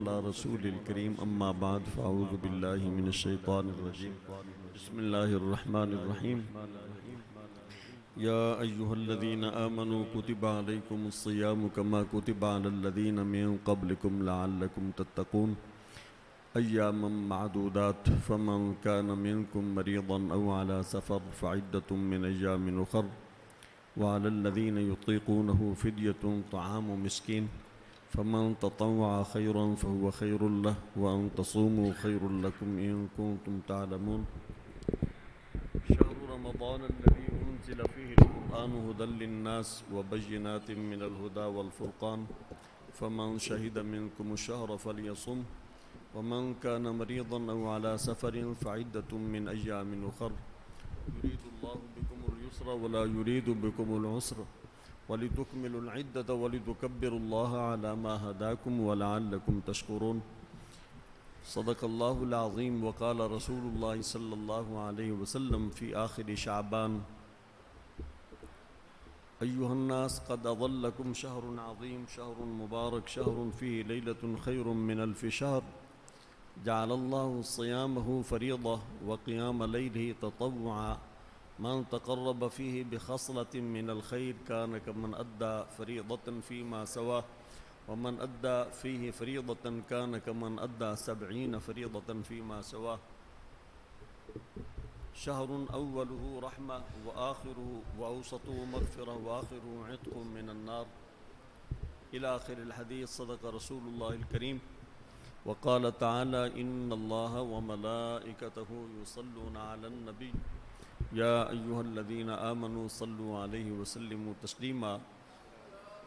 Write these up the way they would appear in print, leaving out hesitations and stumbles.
اللہ رسول الکریم اما بعد فاعوذ باللہ من الشیطان الرجیم بسم اللہ الرحمن الرحیم یا ایہا الذین آمنوا کتب علیکم الصیام کما کتب علی الذین من قبلکم لعلکم تتقون ایاما معدودات فمن کان منکم مریضا او علی سفر فعدۃ من ایام اخر وعلی الذین یطیقونہ فدیۃ طعام مسکین فمن تطوع خيرا فهو خير له وأن تصوموا خير لكم إن كنتم تعلمون شهر رمضان الذي أنزل فيه القرآن هدى للناس وبينات من الهدى والفرقان فمن شهد منكم الشهر فليصم ومن كان مريضا أو على سفر فعدة من أيام أخر يريد الله بكم اليسر ولا يريد بكم العسر وَلِتُكْمِلُوا الْعِدَّةَ وَلِتُكَبِّرُوا اللَّهَ عَلَى مَا هَدَاكُمْ وَلَعَلَّكُمْ تَشْكُرُونَ صدق الله العظيم وقال رسول الله صلى الله عليه وسلم في آخر شعبان أيها الناس قد أظلكم شهر عظيم شهر مبارك شهر فيه ليلة خير من ألف شهر جعل الله صيامه فريضة وقيام ليله تطوعا من تقرب فيه بخصلة من الخير كان كمن أدى فريضة فيما سواه ومن أدى فيه فريضة كان كمن أدى 70 فريضة فيما سواه شهر أوله رحمة وآخره وأوسطه مغفرة وآخره عتق من النار إلى آخر الحديث صدق رسول الله الكريم وقال تعالى إن الله وملائكته يصلون على النبي يا أيها الذين آمنوا صلوا عليه وسلموا تسليما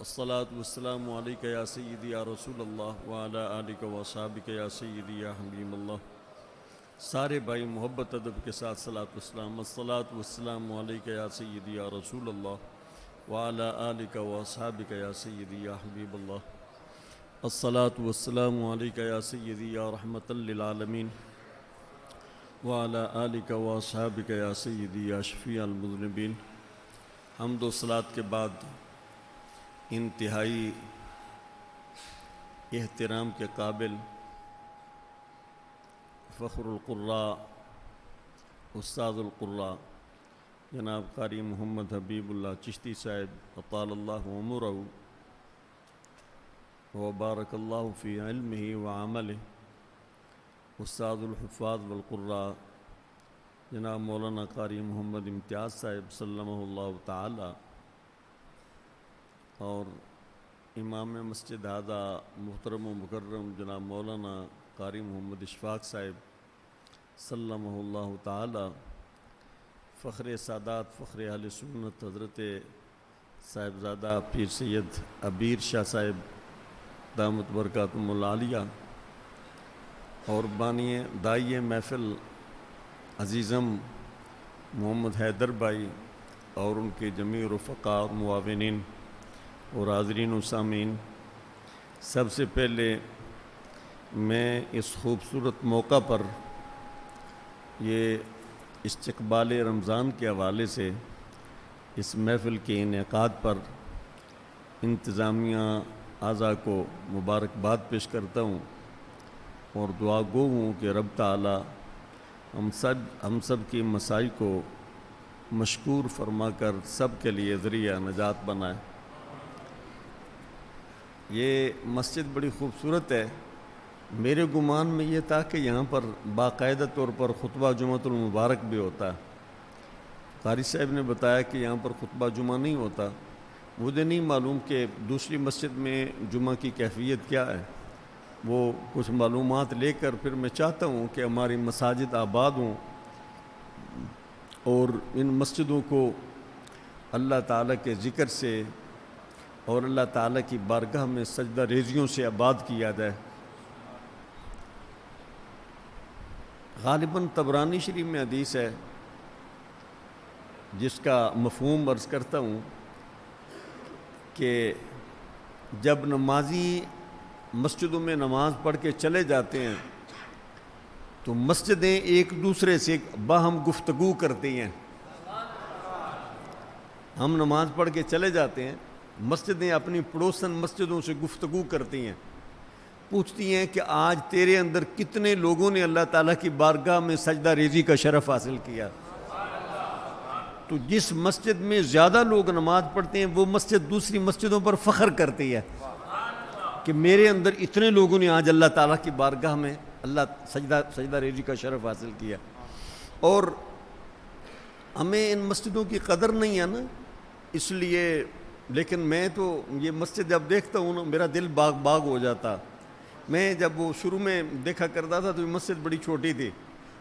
الصلاة والسلام عليك يا سيدي يا رسول الله وعلى آلك وصحابك يا سيدي يا حبيب الله سارے بھائی محبت ادب کے ساتھ صلاۃ والسلام الصلاة والسلام عليك يا سيدي يا رسول الله وعلى آلك وصحابك يا سيدي يا حبيب الله الصلاة والسلام عليك يا سيدي يا رحمة للعالمين وعلى آلك وأصحابك يا سيدي يا شفيع المذنبين حمد و صلاة کے بعد انتہائی احترام کے قابل فخر القراء استاد القراء جناب قاری محمد حبیب اللہ چشتی صاحب اطال اللہ عمرہ وبارک اللہ فی علمہ وعملہ استاد الحفاظ والقراء جناب مولانا قاری محمد امتیاز صاحب سلمہ اللہ تعالی اور امام مسجد ہذا محترم و مکرم جناب مولانا قاری محمد اشفاق صاحب سلمہ اللہ تعالی فخر سادات فخر اہل سنت حضرت صاحبزادہ پیر سید عبیر شاہ صاحب دامت برکاتہم العالیہ اور بانی دائی محفل عزیزم محمد حیدر بھائی اور ان کے جمیع رفقاء اور معاونین اور حاضرین و سامعین سب سے پہلے میں اس خوبصورت موقع پر یہ استقبال رمضان کے حوالے سے اس محفل کے انعقاد پر انتظامیہ اعضاء کو مبارکباد پیش کرتا ہوں اور دعا گو ہوں کہ رب تعالی ہم سب کی مسائی کو مشکور فرما کر سب کے لیے ذریعہ نجات بنائے۔ یہ مسجد بڑی خوبصورت ہے، میرے گمان میں یہ تھا کہ یہاں پر باقاعدہ طور پر خطبہ جمعۃ المبارک بھی ہوتا ہے۔ قاری صاحب نے بتایا کہ یہاں پر خطبہ جمعہ نہیں ہوتا، مجھے نہیں معلوم کہ دوسری مسجد میں جمعہ کی کیفیت کیا ہے، وہ کچھ معلومات لے کر پھر میں چاہتا ہوں کہ ہماری مساجد آباد ہوں اور ان مسجدوں کو اللہ تعالیٰ کے ذکر سے اور اللہ تعالیٰ کی بارگاہ میں سجدہ ریزیوں سے آباد کیا جائے۔ غالباً طبرانی شریف میں حدیث ہے جس کا مفہوم عرض کرتا ہوں کہ جب نمازی مسجدوں میں نماز پڑھ کے چلے جاتے ہیں تو مسجدیں ایک دوسرے سے باہم گفتگو کرتی ہیں۔ ہم نماز پڑھ کے چلے جاتے ہیں، مسجدیں اپنی پڑوسن مسجدوں سے گفتگو کرتی ہیں، پوچھتی ہیں کہ آج تیرے اندر کتنے لوگوں نے اللہ تعالیٰ کی بارگاہ میں سجدہ ریزی کا شرف حاصل کیا؟ تو جس مسجد میں زیادہ لوگ نماز پڑھتے ہیں وہ مسجد دوسری مسجدوں پر فخر کرتی ہے کہ میرے اندر اتنے لوگوں نے آج اللہ تعالیٰ کی بارگاہ میں سجدہ ریزی کا شرف حاصل کیا۔ اور ہمیں ان مسجدوں کی قدر نہیں ہے نا، اس لیے، لیکن میں تو یہ مسجد جب دیکھتا ہوں نا میرا دل باغ ہو جاتا۔ میں جب وہ شروع میں دیکھا کرتا تھا تو یہ مسجد بڑی چھوٹی تھی،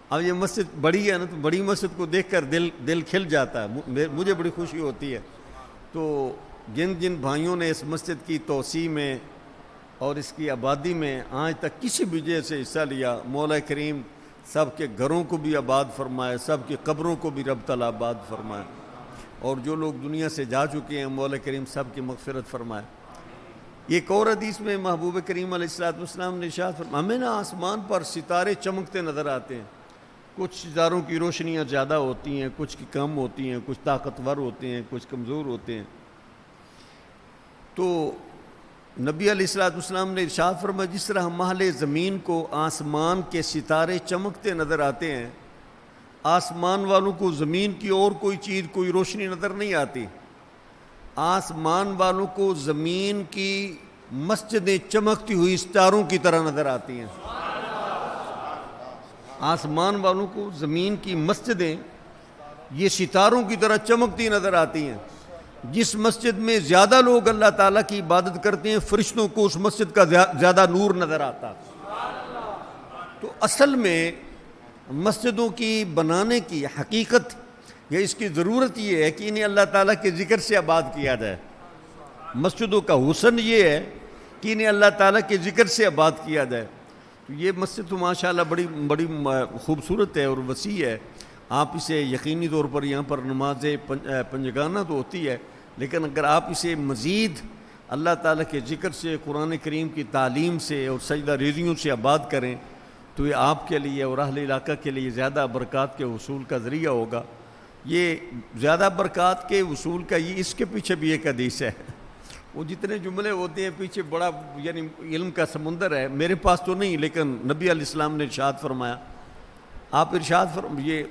اب یہ مسجد بڑی ہے نا تو بڑی مسجد کو دیکھ کر دل کھل جاتا ہے، مجھے بڑی خوشی ہوتی ہے۔ تو جن بھائیوں نے اس مسجد کی توسیع میں اور اس کی آبادی میں آج تک کسی بھی وجہ سے حصہ لیا، مولا کریم سب کے گھروں کو بھی آباد فرمائے، سب کی قبروں کو بھی رب تعالیٰ آباد فرمائے، اور جو لوگ دنیا سے جا چکے ہیں مولا کریم سب کی مغفرت فرمائے۔ ایک اور حدیث میں محبوب کریم علیہ السلام نے ارشاد فرمایا، ہمیں نا آسمان پر ستارے چمکتے نظر آتے ہیں، کچھ ستاروں کی روشنیاں زیادہ ہوتی ہیں، کچھ کی کم ہوتی ہیں، کچھ طاقتور ہوتے ہیں، کچھ کمزور ہوتے ہیں۔ تو نبی علیہ السلام نے ارشاد فرمایا، جس طرح مہل زمین کو آسمان کے ستارے چمکتے نظر آتے ہیں، آسمان والوں کو زمین کی اور کوئی چیز، کوئی روشنی نظر نہیں آتی، آسمان والوں کو زمین کی مسجدیں چمکتی ہوئی ستاروں کی طرح نظر آتی ہیں۔ آسمان والوں کو زمین کی مسجدیں یہ ستاروں کی طرح چمکتی نظر آتی ہیں۔ جس مسجد میں زیادہ لوگ اللہ تعالیٰ کی عبادت کرتے ہیں فرشتوں کو اس مسجد کا زیادہ نور نظر آتا۔ تو اصل میں مسجدوں کی بنانے کی حقیقت یا اس کی ضرورت یہ ہے کہ انہیں اللہ تعالیٰ کے ذکر سے آباد کیا جائے۔ مسجدوں کا حسن یہ ہے کہ انہیں اللہ تعالیٰ کے ذکر سے آباد کیا جائے۔ تو یہ مسجد تو ماشاءاللہ بڑی خوبصورت ہے اور وسیع ہے۔ آپ اسے یقینی طور پر یہاں پر نماز پنجگانہ تو ہوتی ہے، لیکن اگر آپ اسے مزید اللہ تعالیٰ کے ذکر سے، قرآن کریم کی تعلیم سے اور سجدہ ریزیوں سے آباد کریں تو یہ آپ کے لیے اور اہل علاقہ کے لیے زیادہ برکات کے حصول کا ذریعہ ہوگا۔ یہ زیادہ برکات کے حصول کا یہ اس کے پیچھے بھی ایک حدیث ہے، وہ جتنے جملے ہوتے ہیں پیچھے بڑا یعنی علم کا سمندر ہے، میرے پاس تو نہیں، لیکن نبی علیہ السلام نے ارشاد فرمایا، آپ ارشاد یہ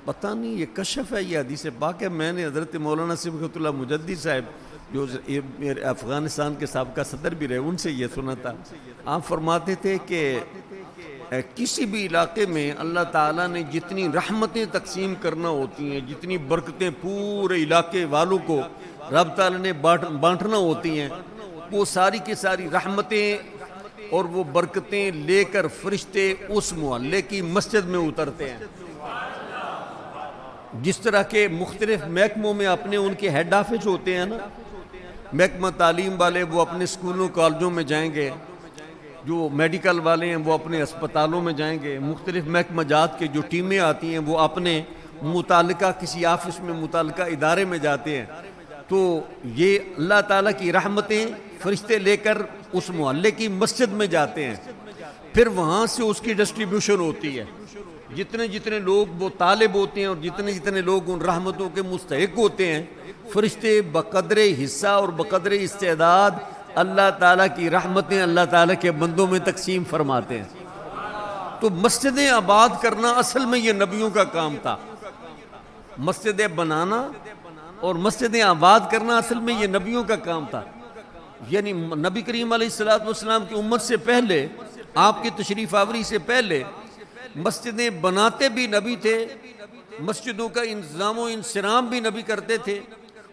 پتہ نہیں یہ کشف ہے یہ حدیث پاک ہے، میں نے حضرت مولانا صبغت اللہ مجدی صاحب جو افغانستان کے سابقہ صدر بھی رہے ان سے یہ سنا تھا۔ آپ فرماتے تھے کہ کسی بھی علاقے میں اللہ تعالیٰ نے جتنی رحمتیں تقسیم کرنا ہوتی ہیں، جتنی برکتیں پورے علاقے والوں کو رب تعالیٰ نے بانٹنا ہوتی ہیں، وہ ساری کی ساری رحمتیں اور وہ برکتیں لے کر فرشتے اس محلے کی مسجد میں اترتے ہیں۔ جس طرح کے مختلف محکموں میں اپنے ان کے ہیڈ آفس ہوتے ہیں نا، محکمہ تعلیم والے وہ اپنے اسکولوں کالجوں میں جائیں گے، جو میڈیکل والے ہیں وہ اپنے اسپتالوں میں جائیں گے، مختلف محکمہ جات کے جو ٹیمیں آتی ہیں وہ اپنے متعلقہ کسی آفس میں متعلقہ ادارے میں جاتے ہیں۔ تو یہ اللہ تعالیٰ کی رحمتیں فرشتے لے کر اس محلے کی مسجد میں جاتے ہیں، پھر وہاں سے اس کی ڈسٹریبیوشن ہوتی ہے۔ جتنے لوگ وہ طالب ہوتے ہیں اور جتنے لوگ ان رحمتوں کے مستحق ہوتے ہیں، فرشتے بقدر حصہ اور بقدر استعداد اللہ تعالیٰ کی رحمتیں اللہ تعالیٰ کے بندوں میں تقسیم فرماتے ہیں۔ تو مسجدیں آباد کرنا اصل میں یہ نبیوں کا کام تھا، مسجدیں بنانا اور مسجدیں آباد کرنا اصل میں یہ نبیوں کا کام تھا۔ یعنی نبی کریم علیہ السلام کی امت سے پہلے، آپ کی تشریف آوری سے پہلے مسجدیں بناتے بھی نبی تھے، مسجدوں کا انتظام و انصرام بھی نبی کرتے تھے،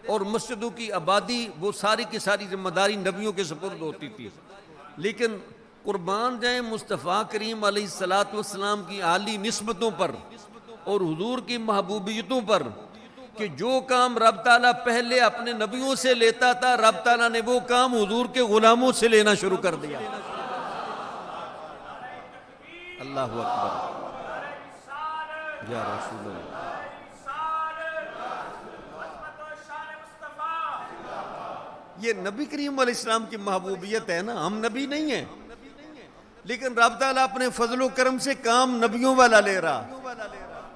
اور مسجدوں کی آبادی وہ ساری کی ساری ذمہ داری نبیوں کے سپرد ہوتی تھی۔ لیکن قربان جائیں مصطفیٰ کریم علیہ السلام کی عالی نسبتوں پر اور حضور کی محبوبیتوں پر کہ جو کام رب تعالیٰ پہلے اپنے نبیوں سے لیتا تھا، رب تعالیٰ نے وہ کام حضور کے غلاموں سے لینا شروع کر دیا۔ اللہ اکبر یا رسول اللہ۔ یہ نبی کریم علیہ السلام کی محبوبیت ہے نا، ہم نبی نہیں ہیں، لیکن رب تعالیٰ اپنے فضل و کرم سے کام نبیوں والا لے رہا۔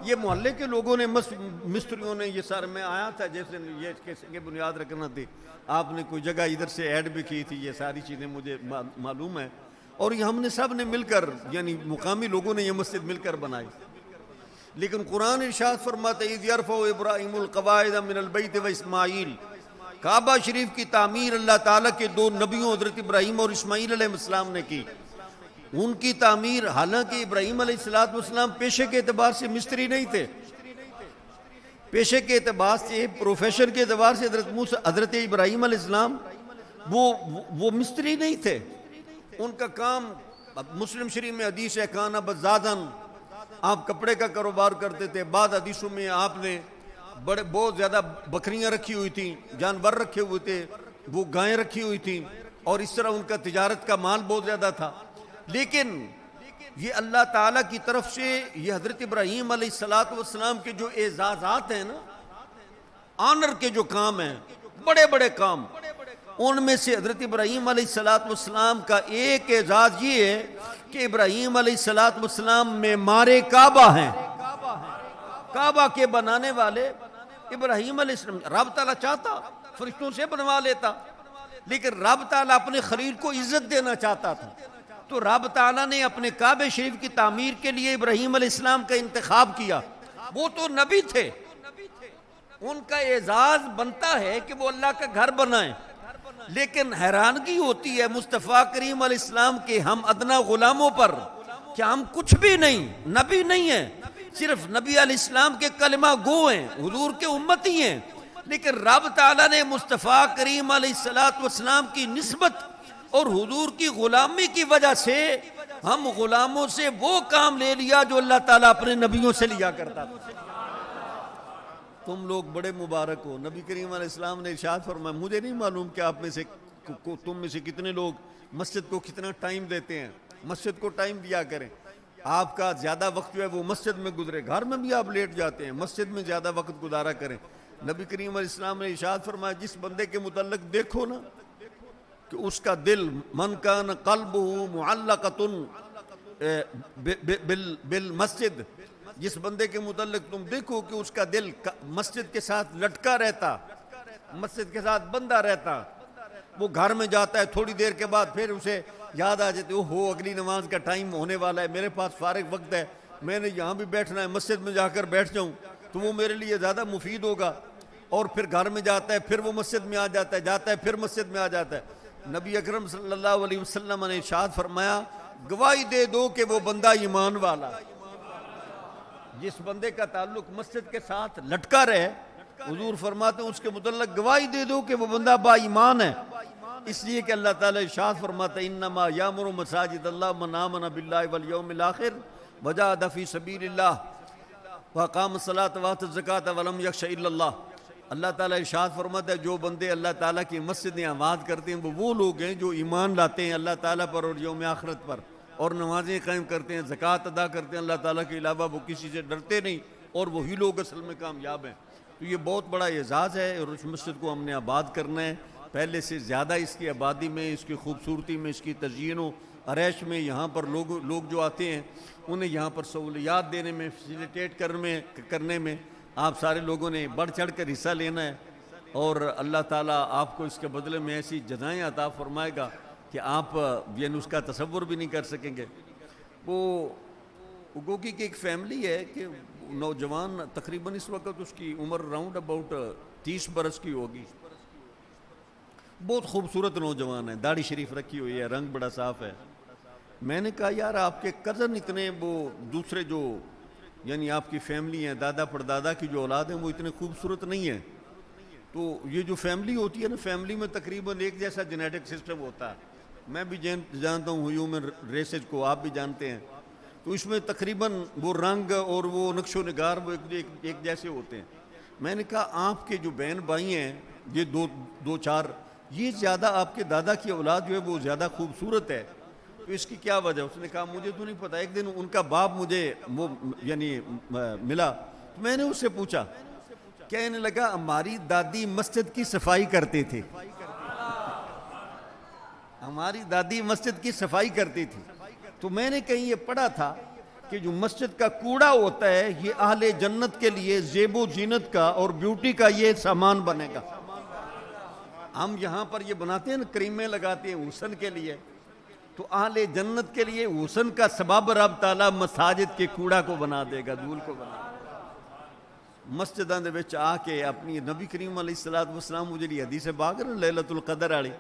یہ محلے کے لوگوں نے مستریوں نے یہ سارے، میں آیا تھا جیسے یہ بنیاد رکھنا تھی، آپ نے کوئی جگہ ادھر سے ایڈ بھی کی تھی، یہ ساری چیزیں مجھے معلوم ہے، اور یہ ہم نے سب نے مل کر یعنی مقامی لوگوں نے یہ مسجد مل کر بنائی. لیکن قرآن ارشاد فرماتا ہے اذ یرفع ابراہیم القواعد من البیت و اسماعیل. کعبہ شریف کی تعمیر اللہ تعالیٰ کے دو نبیوں حضرت ابراہیم اور اسماعیل علیہ السلام نے کی. ان کی تعمیر، حالانکہ ابراہیم علیہ السلام پیشے کے اعتبار سے مستری نہیں تھے، پیشے کے اعتبار سے پروفیشن کے اعتبار سے حضرت ابراہیم علیہ السلام وہ مستری نہیں تھے. ان کا کام مسلم شریف میں حدیث ہے کانا بزادن، آپ کپڑے کا کاروبار کرتے تھے. بعد حدیثوں میں آپ نے بہت زیادہ بکریاں رکھی ہوئی تھیں، جانور رکھے ہوئے تھے، وہ گائیں رکھی ہوئی تھیں، اور اس طرح ان کا تجارت کا مال بہت زیادہ تھا. لیکن یہ اللہ تعالیٰ کی طرف سے یہ حضرت ابراہیم علیہ السلام کے جو اعزازات ہیں نا، آنر کے جو کام ہیں، بڑے بڑے کام، ان میں سے حضرت ابراہیم علیہ السلام کا ایک اعزاز یہ ہے کہ ابراہیم علیہ السلام معمار کعبہ ہیں. کعبہ کے بنانے والے ابراہیم علیہ السلام. رب تعالیٰ چاہتا فرشتوں سے بنوا لیتا، لیکن رب تعالیٰ اپنے خلیل کو عزت دینا چاہتا تھا، تو رب تعالیٰ نے اپنے کعبہ شریف کی تعمیر کے لیے ابراہیم علیہ السلام کا انتخاب کیا. وہ تو نبی تھے، ان کا اعزاز بنتا ہے کہ وہ اللہ کا گھر بنائیں. لیکن حیرانگی ہوتی ہے مصطفیٰ کریم علیہ السلام کے ہم ادنا غلاموں پر کہ ہم کچھ بھی نہیں، نبی نہیں ہیں، صرف نبی علیہ السلام کے کلمہ گو ہیں، حضور کے امتی ہیں. لیکن رب تعالیٰ نے مصطفیٰ کریم علیہ السلام کی نسبت اور حضور کی غلامی کی وجہ سے ہم غلاموں سے وہ کام لے لیا جو اللہ تعالیٰ اپنے نبیوں سے لیا کرتا تھا. تم لوگ بڑے مبارک ہو. نبی کریم علیہ السلام نے ارشاد فرمایا، مجھے نہیں معلوم کہ آپ میں سے تم میں سے کتنے لوگ مسجد کو کتنا ٹائم دیتے ہیں. مسجد کو ٹائم دیا کریں. آپ کا زیادہ وقت جو ہے وہ مسجد میں گزرے. گھر میں بھی آپ لیٹ جاتے ہیں، مسجد میں زیادہ وقت گزارا کریں. نبی کریم علیہ السلام نے ارشاد فرمایا، جس بندے کے متعلق دیکھو نا کہ اس کا دل من کان قلبہ معلقۃ بالمسجد، جس بندے کے متعلق تم دیکھو کہ اس کا دل مسجد کے ساتھ لٹکا رہتا، مسجد کے ساتھ بندھا رہتا، وہ گھر میں جاتا ہے تھوڑی دیر کے بعد پھر اسے یاد آ جاتی اوہو اگلی نماز کا ٹائم ہونے والا ہے، میرے پاس فارغ وقت ہے، میں نے یہاں بھی بیٹھنا ہے، مسجد میں جا کر بیٹھ جاؤں تو وہ میرے لیے زیادہ مفید ہوگا. اور پھر گھر میں جاتا ہے، پھر وہ مسجد میں آ جاتا ہے، جاتا ہے پھر مسجد میں آ جاتا ہے. نبی اکرم صلی اللہ علیہ وسلم نے ارشاد فرمایا، گواہی دے دو کہ وہ بندہ ایمان والا. جس بندے کا تعلق مسجد کے ساتھ لٹکا رہے، حضور فرماتے ہیں اس کے متعلق گواہی دے دو کہ وہ بندہ با ایمان ہے. اس لیے کہ اللہ تعالیٰ ارشاد فرماتا ہے انما یامر مساجد اللہ من آمن باللہ والیوم الاخر وجاہد فی سبیل اللہ واقام الصلاۃ وآتى الزکاۃ ولم یخش الا اللہ. اللہ تعالیٰ ارشاد فرماتا ہے جو بندے اللہ تعالیٰ کی مسجدیں آباد کرتے ہیں وہ لوگ ہیں جو ایمان لاتے ہیں اللہ تعالیٰ پر اور یوم آخرت پر، اور نمازیں قائم کرتے ہیں، زکوٰۃ ادا کرتے ہیں، اللہ تعالیٰ کے علاوہ وہ کسی سے ڈرتے نہیں، اور وہی لوگ اصل میں کامیاب ہیں. تو یہ بہت بڑا اعزاز ہے اور اس مسجد کو ہم نے آباد کرنا ہے. پہلے سے زیادہ اس کی آبادی میں، اس کی خوبصورتی میں، اس کی تزئین و آرائش میں یہاں پر لوگ جو آتے ہیں انہیں یہاں پر سہولیات دینے میں، فیسیلیٹیٹ کرنے میں آپ سارے لوگوں نے بڑھ چڑھ کر حصہ لینا ہے. اور اللہ تعالیٰ آپ کو اس کے بدلے میں ایسی جزائیں عطا فرمائے گا کہ آپ یہ اس کا تصور بھی نہیں کر سکیں گے. وہ گوگی کی ایک فیملی ہے کہ نوجوان تقریباً اس وقت اس کی عمر راؤنڈ اباؤٹ 30 برس کی ہوگی. بہت خوبصورت نوجوان ہے، داڑھی شریف رکھی ہوئی ہے، رنگ بڑا صاف ہے. میں نے کہا یار آپ کے کزن اتنے وہ دوسرے جو یعنی آپ کی فیملی ہیں، دادا پردادا کی جو اولاد ہیں وہ اتنے خوبصورت نہیں ہیں. تو یہ جو فیملی ہوتی ہے نا، فیملی میں تقریباً ایک جیسا جینیٹک سسٹم ہوتا ہے. میں بھی جانتا ہوں ہیومن ریسز کو، آپ بھی جانتے ہیں. تو اس میں تقریباً وہ رنگ اور وہ نقش و نگار وہ ایک جیسے ہوتے ہیں. میں نے کہا آپ کے جو بہن بھائی ہیں یہ دو چار، یہ زیادہ آپ کے دادا کی اولاد جو ہے وہ زیادہ خوبصورت ہے، تو اس کی کیا وجہ؟ اس نے کہا مجھے تو نہیں پتا. ایک دن ان کا باپ مجھے وہ یعنی ملا تو میں نے اس سے پوچھا، کہنے لگا ہماری دادی مسجد کی صفائی کرتے تھے، ہماری دادی مسجد کی صفائی کرتی تھی. تو میں نے کہیں یہ پڑھا تھا کہ جو مسجد کا کوڑا ہوتا ہے یہ اہل جنت کے لیے زیب و زینت کا اور بیوٹی کا یہ سامان بنے گا. ہم یہاں پر یہ بناتے ہیں نا، کریمیں لگاتے ہیں حسن کے لیے، تو اہل جنت کے لیے حسن کا سبب رب تعالیٰ مساجد کے کوڑا کو بنا دے گا، دھول کو بنا دے گا۔ مسجداں دے وچ آ کے اپنی نبی کریم علیہ الصلوۃ والسلام جڑی حدیث پاک ہے لیلۃ القدر والی،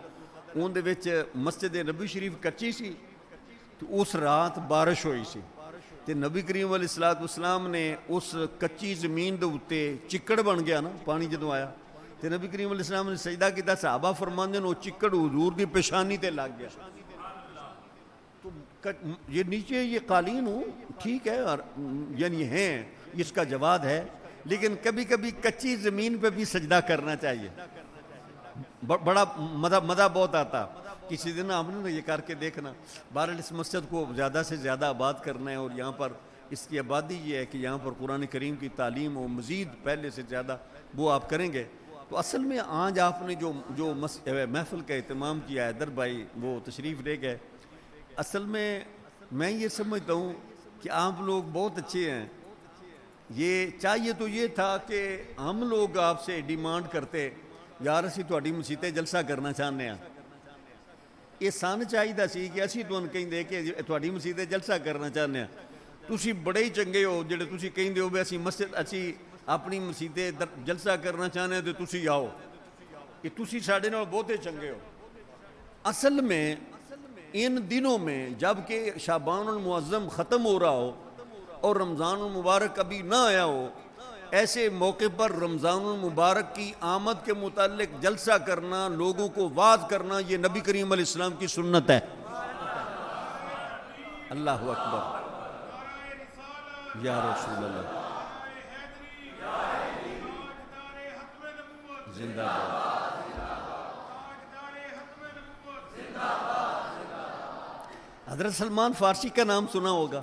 اون دے وچ مسجد نبی شریف کچی سی، تو اس رات بارش ہوئی سی تے نبی کریم علیہ الصلوۃ والسلام نے اس کچی زمین دے اوتے چکڑ بن گیا نا، پانی جدوں آیا تے نبی کریم علیہ السلام نے سجدہ کیتا، صحابہ فرماندے نے وہ چکڑ حضور دی پیشانی تے لگ گیا۔ تو یہ نیچے یہ قالین ہو ٹھیک ہے، اور یعنی ہیں اس کا جواد ہے، لیکن کبھی کبھی کچی زمین پہ بھی سجدہ کرنا چاہیے، بڑا مزہ بہت آتا۔ کسی دن ہم نے یہ کر کے دیکھنا۔ بہرحال اس مسجد کو زیادہ سے زیادہ آباد کرنا ہے، اور یہاں پر اس کی آبادی یہ ہے کہ یہاں پر قرآن کریم کی تعلیم و مزید پہلے سے زیادہ وہ آپ کریں گے۔ تو اصل میں آج آپ نے جو محفل کا اہتمام کیا ہے، در بھائی وہ تشریف لے گئے، اصل میں یہ سمجھتا ہوں کہ آپ لوگ بہت اچھے ہیں۔ یہ چاہیے تو یہ تھا کہ ہم لوگ آپ سے ڈیمانڈ کرتے، یار اسی تہاڈی مسیت جلسہ کرنا چاہتے ہیں، یہ سن چاہیے سی کہ اسی تمہیں کہیں کہ تہاڈی مسیت جلسہ کرنا چاہتے ہیں، تسی بڑے ہی چنگے ہو جڑے تسی کہیں ہو بھی اسی مسجد اسی اپنی مسیت جلسہ کرنا چاہتے ہیں تو تسی آؤ، کہ تسی ساڈے نال بہتے چنگے ہو۔ اصل میں ان دنوں میں جب کہ شعبان المعظم ختم ہو رہا ہو اور رمضان المبارک ابھی نہ آیا ہو، ایسے موقع پر رمضان المبارک کی آمد کے متعلق جلسہ کرنا، لوگوں کو واعظ کرنا، یہ نبی کریم علیہ السلام کی سنت ہے۔ اللہ اکبر، یا رسول اللہ، زندہ باد۔ حضرت سلمان فارسی کا نام سنا ہوگا،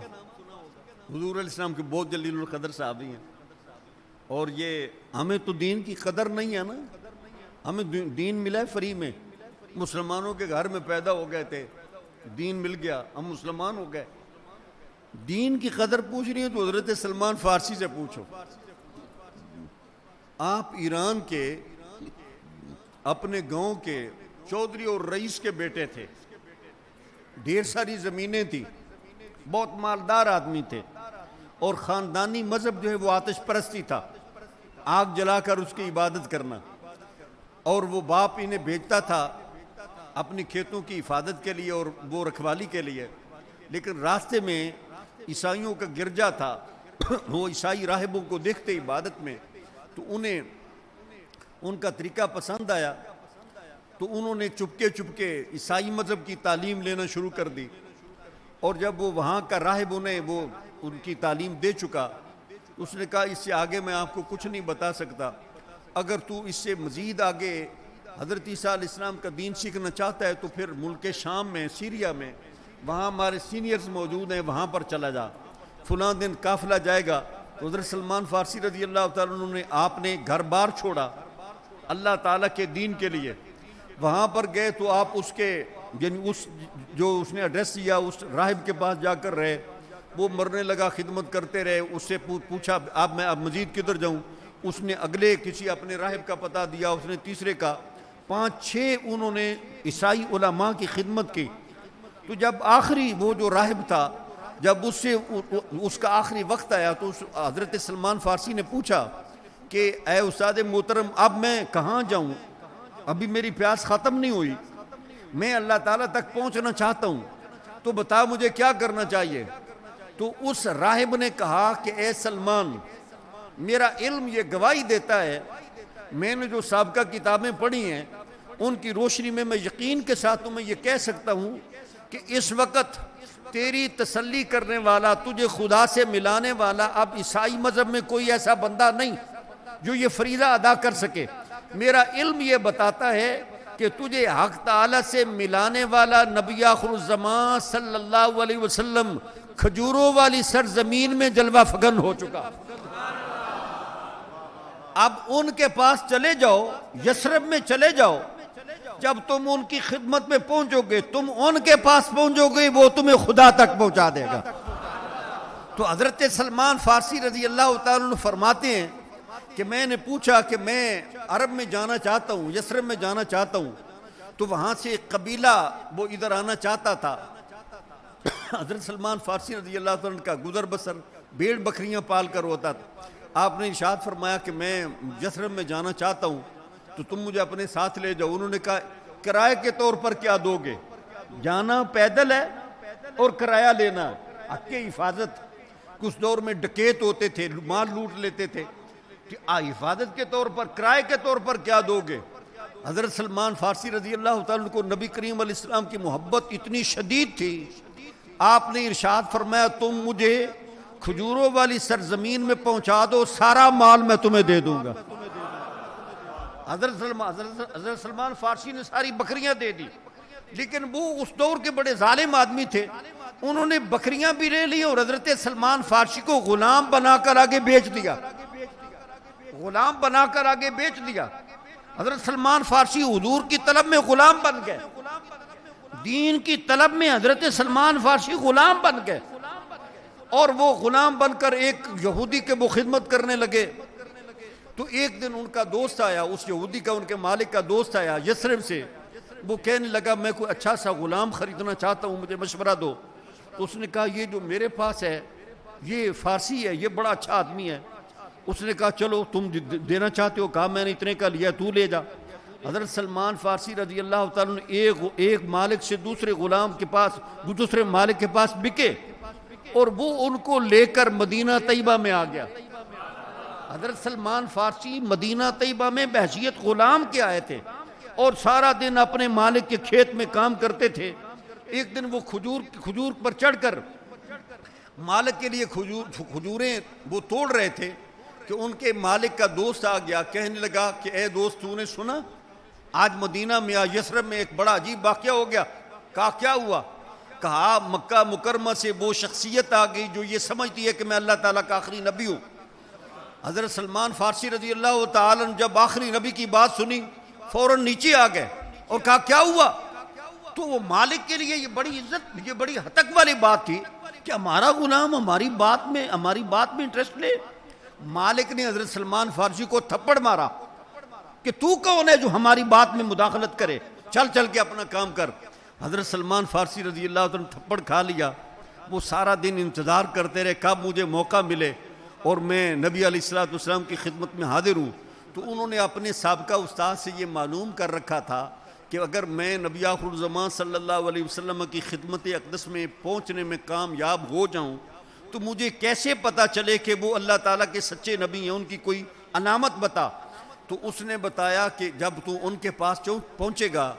حضور علیہ السلام کے بہت جلیل القدر صحابی ہیں، اور یہ ہمیں تو دین کی قدر نہیں ہے نا، ہمیں دین ملا ہے فری میں، مسلمانوں کے گھر میں پیدا ہو گئے تھے، دین مل گیا، ہم مسلمان ہو گئے۔ دین کی قدر پوچھ رہی ہیں تو حضرت سلمان فارسی سے پوچھو۔ آپ ایران کے اپنے گاؤں کے چودھری اور رئیس کے بیٹے تھے، ڈھیر ساری زمینیں تھی، بہت مالدار آدمی تھے، اور خاندانی مذہب جو ہے وہ آتش پرستی تھا، آگ جلا کر اس کی عبادت کرنا، اور وہ باپ انہیں بھیجتا تھا اپنی کھیتوں کی حفاظت کے لیے اور وہ رکھوالی کے لیے، لیکن راستے میں عیسائیوں کا گرجا تھا، وہ عیسائی راہبوں کو دیکھتے عبادت میں تو انہیں ان کا طریقہ پسند آیا، تو انہوں نے چپکے عیسائی مذہب کی تعلیم لینا شروع کر دی، اور جب وہ وہاں کا راہب انہیں وہ ان کی تعلیم دے چکا، اس نے کہا اس سے آگے میں آپ کو کچھ نہیں بتا سکتا، اگر تو اس سے مزید آگے حضرت عیسیٰ علیہ السلام کا دین سیکھنا چاہتا ہے تو پھر ملک شام میں، سیریا میں، وہاں ہمارے سینئرز موجود ہیں، وہاں پر چلا جا، فلاں دن قافلہ جائے گا۔ تو حضرت سلمان فارسی رضی اللہ تعالیٰ عنہ نے آپ نے گھر بار چھوڑا اللہ تعالیٰ کے دین کے لیے، وہاں پر گئے تو آپ اس کے یعنی جو اس نے ایڈریس دیا اس راہب کے پاس جا کر رہے، وہ مرنے لگا، خدمت کرتے رہے، اس سے پوچھا اب میں مزید کدھر جاؤں، اس نے اگلے کسی اپنے راہب کا پتہ دیا، اس نے تیسرے کا، 5-6 انہوں نے عیسائی علماء کی خدمت کی۔ تو جب آخری وہ جو راہب تھا، جب اس کا آخری وقت آیا تو حضرت سلمان فارسی نے پوچھا کہ اے استاد محترم اب میں کہاں جاؤں، ابھی میری پیاس ختم نہیں ہوئی، میں اللہ تعالیٰ تک پہنچنا چاہتا ہوں، تو بتا مجھے کیا کرنا چاہیے۔ تو اس راہب نے کہا کہ اے سلمان، میرا علم یہ گواہی دیتا ہے، میں نے جو سابقہ کتابیں پڑھی ہیں ان کی روشنی میں یقین کے ساتھ تمہیں یہ کہہ سکتا ہوں کہ اس وقت تیری تسلی کرنے والا، تجھے خدا سے ملانے والا اب عیسائی مذہب میں کوئی ایسا بندہ نہیں جو یہ فریضہ ادا کر سکے۔ میرا علم یہ بتاتا ہے کہ تجھے حق تعالی سے ملانے والا نبی آخر الزمان صلی اللہ علیہ وسلم کھجوروں والی سرزمین میں جلوہ فگن ہو چکا۔ اب ان کے پاس چلے جاؤ، یثرب میں چلے جاؤ، جب تم ان کی خدمت میں پہنچو گے، تم ان کے پاس پہنچو گے، وہ تمہیں خدا تک پہنچا دے گا۔ تو حضرت سلمان فارسی رضی اللہ تعالیٰ عنہ فرماتے ہیں کہ میں نے پوچھا کہ میں عرب میں جانا چاہتا ہوں، یثرب میں جانا چاہتا ہوں، تو وہاں سے ایک قبیلہ وہ ادھر آنا چاہتا تھا، حضرت سلمان فارسی رضی اللہ عنہ کا گزر بسر بھیڑ بکریاں پال کر ہوتا تھا. آپ نے ارشاد فرمایا کہ میں یثرب میں جانا چاہتا ہوں تو تم مجھے اپنے ساتھ لے جاؤ. انہوں نے کہا کرائے کے طور پر کیا دو گے؟ جانا پیدل ہے اور کرایہ لینا. حق کی حفاظت. کچھ دور میں ڈکیت ہوتے تھے, مال لوٹ لیتے تھے. حفاظت کے طور پر, کرائے کے طور پر کیا دو گے؟ حضرت سلمان فارسی رضی اللہ تعالیٰ کو نبی کریم علیہ السلام کی محبت اتنی شدید تھی, آپ نے ارشاد فرمایا تم مجھے کھجوروں والی سرزمین میں پہنچا دو, سارا مال میں تمہیں دے دوں گا. حضرت سلمان فارسی نے ساری بکریاں دے دی, لیکن وہ اس دور کے بڑے ظالم آدمی تھے. انہوں نے بکریاں بھی لے لی اور حضرت سلمان فارسی کو غلام بنا کر آگے بیچ دیا. غلام بنا کر آگے بیچ دیا. حضرت سلمان فارسی حضور کی طلب میں غلام بن گئے. دین کی طلب میں حضرت سلمان فارسی غلام بن گئے, اور وہ غلام بن کر ایک یہودی کے وہ خدمت کرنے لگے. تو ایک دن ان کا دوست آیا, اس یہودی کا, ان کے مالک کا دوست آیا یثرب سے. وہ کہنے لگا میں کوئی اچھا سا غلام خریدنا چاہتا ہوں, مجھے مشورہ دو. تو اس نے کہا یہ جو میرے پاس ہے یہ فارسی ہے, یہ بڑا اچھا آدمی ہے. اس نے کہا چلو تم دینا چاہتے ہو, کہا میں نے اتنے کا لیا, تو لے جا. حضرت سلمان فارسی رضی اللہ تعالیٰ نے ایک مالک سے دوسرے غلام کے پاس, دوسرے مالک کے پاس بکے, اور وہ ان کو لے کر مدینہ طیبہ میں آ گیا. حضرت سلمان فارسی مدینہ طیبہ میں بحیثیت غلام کے آئے تھے اور سارا دن اپنے مالک کے کھیت میں کام کرتے تھے. ایک دن وہ کھجور پر چڑھ کر مالک کے لیے کھجوریں وہ توڑ رہے تھے کہ ان کے مالک کا دوست آ گیا. کہنے لگا کہ اے دوست تو نے سنا آج مدینہ میں یثرب میں ایک بڑا عجیب واقعہ ہو گیا. کہا کیا ہوا؟ کہا مکہ مکرمہ سے وہ شخصیت آ گئی جو یہ سمجھتی ہے کہ میں اللہ تعالیٰ کا آخری نبی ہوں. حضرت سلمان فارسی رضی اللہ تعالیٰ نے جب آخری نبی کی بات سنی فوراً نیچے آ گئے اور کہا کیا ہوا؟ تو وہ مالک کے لیے یہ بڑی عزت, یہ بڑی ہتک والی بات تھی کہ ہمارا غلام ہماری بات میں انٹرسٹ لے. مالک نے حضرت سلمان فارسی کو تھپڑ مارا کہ تو کون ہے جو ہماری بات میں مداخلت کرے, چل کے اپنا کام کر. حضرت سلمان فارسی رضی اللہ عنہ نے تھپڑ کھا لیا. وہ سارا دن انتظار کرتے رہے کب مجھے موقع ملے اور میں نبی علیہ الصلوۃ والسلام کی خدمت میں حاضر ہوں. تو انہوں نے اپنے سابقہ استاد سے یہ معلوم کر رکھا تھا کہ اگر میں نبی آخر الزمان صلی اللہ علیہ وسلم کی خدمت اقدس میں پہنچنے میں کامیاب ہو جاؤں تو مجھے کیسے پتہ چلے کہ وہ اللہ تعالیٰ کے سچے نبی ہیں, ان کی کوئی علامت بتا. تو اس نے بتایا کہ جب تو ان کے پاس پہنچے گا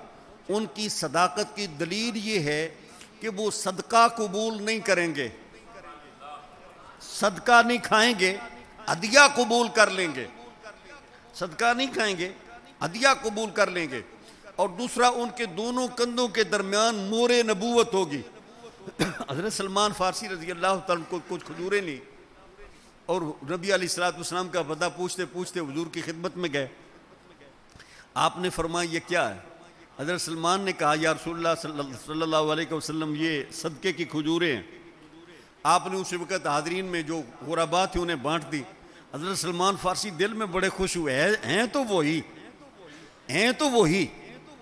ان کی صداقت کی دلیل یہ ہے کہ وہ صدقہ قبول نہیں کریں گے, صدقہ نہیں کھائیں گے, ہدیہ قبول کر لیں گے. صدقہ نہیں کھائیں گے, ہدیہ قبول کر لیں گے. اور دوسرا ان کے دونوں کندھوں کے درمیان مور نبوت ہوگی. حضرت سلمان فارسی رضی اللہ تعالیٰ کو کچھ کھجوریں لی اور نبی علیہ الصلوۃ والسلام کا پتہ پوچھتے پوچھتے حضور کی خدمت میں گئے. آپ نے فرمایا یہ کیا ہے؟ حضرت سلمان نے کہا یا رسول اللہ صلی اللہ علیہ وسلم یہ صدقے کی کھجوریں ہیں. آپ نے اس وقت حاضرین میں جو غربا تھے انہیں بانٹ دی. حضرت سلمان فارسی دل میں بڑے خوش ہوئے, ہیں تو وہی,